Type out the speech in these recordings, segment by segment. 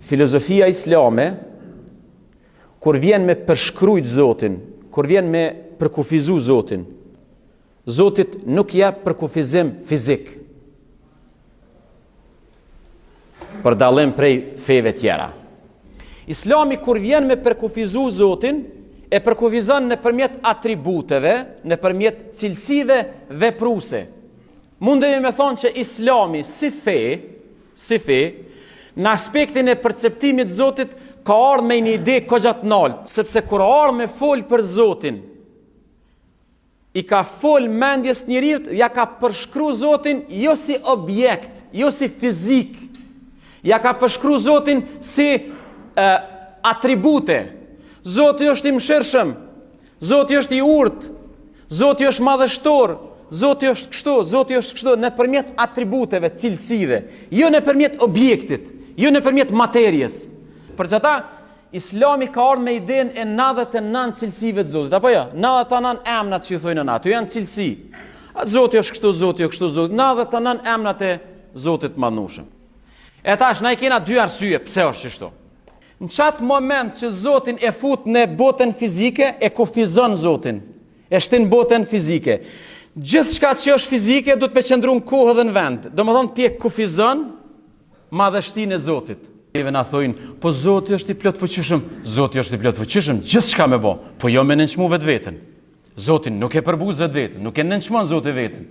filozofia islame, kur vjen me përshkrujt Zotin, kur vjen me përkufizu Zotin, Zotit nuk jep përkufizim fizik, për dallim prej feve tjera. Islami kur vjen me përkufizu Zotin, e përkufizon nëpërmjet atributeve, nëpërmjet cilësive vepruse. Mundemi me thonë që Islami si fe, në aspektin e perceptimit Zotit ka ardhur me një ide kogja të lartë, sepse kur ardhur me fol për Zotin, i ka fol mendjes njeriut, ja ka përshkru Zotin jo si objekt, jo si fizik, ja ka përshkru Zotin si atribute. Zoti është i mëshirshëm, Zoti është i urtë, Zoti është madhështor, Zoti është kështu, Zoti është kështu, nëpërmjet atributeve, cilësive, jo nëpërmjet objektit, jo nëpërmjet materjes. Për çata, Islami ka ardhur me idenë e 99 cilësive të Zotit, apo jo? 99 emrat që thonë ato janë cilësi. Zoti është kështu, Zoti është kështu, Zoti, 99 emrat e Zotit madhnushëm. E tash, na i kena dy arsye pse është kështu. Në qatë moment që Zotin e fut në botën fizike, e kufizon Zotin, e shtin botën fizike. Gjithë shka që është fizike, du të përqendru në kohë dhe në vend. Do më thonë, ti e kufizon madhështinë e Zotit. Neve na thojnë, po Zoti është i plot fuqishëm, Zoti është i plot fuqishëm, gjithë shka me bo, po jo me nënçmu vetveten. Zotin nuk e përbuz vetveten, nuk e nënçmon Zoti veten.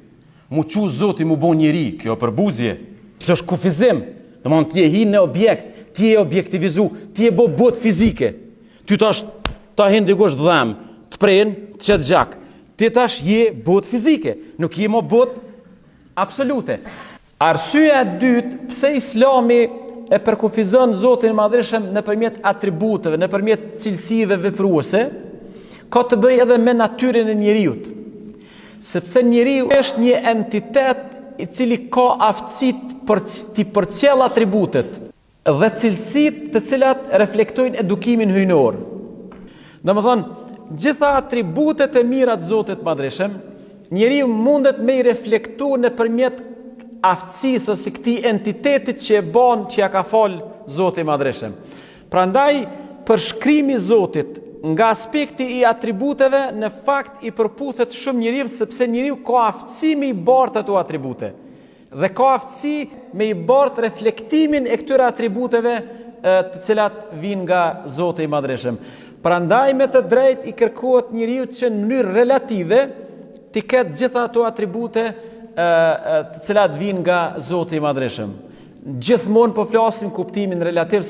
Mu qu Zoti mu bo njeri, kjo përbuzje, së është kufizim. Do më thonë, ti e hi në objekt, ti e objektivizu, ti e bo bot fizike. Ty tash ta hin dikush dhem, të prejnë, të qetë gjak. Ti tash je bot fizike, nuk je mo bot absolute. Arsyeja e dytë, pse Islami e përkufizon Zotin madhreshëm nëpërmjet atributeve, nëpërmjet cilësive vepruese, ka të bëjë edhe me natyrën e njeriut. Sepse njeriu është një entitet i cili ka aftësitë për t'i përcjell atributet dhe cilësitë të cilat reflektojnë edukimin hyjnor. Domethënë, gjitha atributet e mira të Zotit madhreshëm, njeriu mundet me i reflektu nëpërmjet aftësisë ose këtij entitetit që e bën që ja ka fal Zoti madhreshëm. Prandaj përshkrimi i Zotit nga aspekti i atributeve në fakt i përputhet shumë njeriu, sepse njeriu ka aftësi me i bartë ato atribute dhe ka aftësi me i bartë reflektimin e këtyre atributeve të cilat vijnë nga Zoti i madhreshëm. Prandaj me të drejtë i kërkohet njeriu që në mënyrë relative të ketë gjitha ato atribute të cilat vijnë nga Zoti i madhreshëm. Gjithmonë po flasim kuptimin relativ.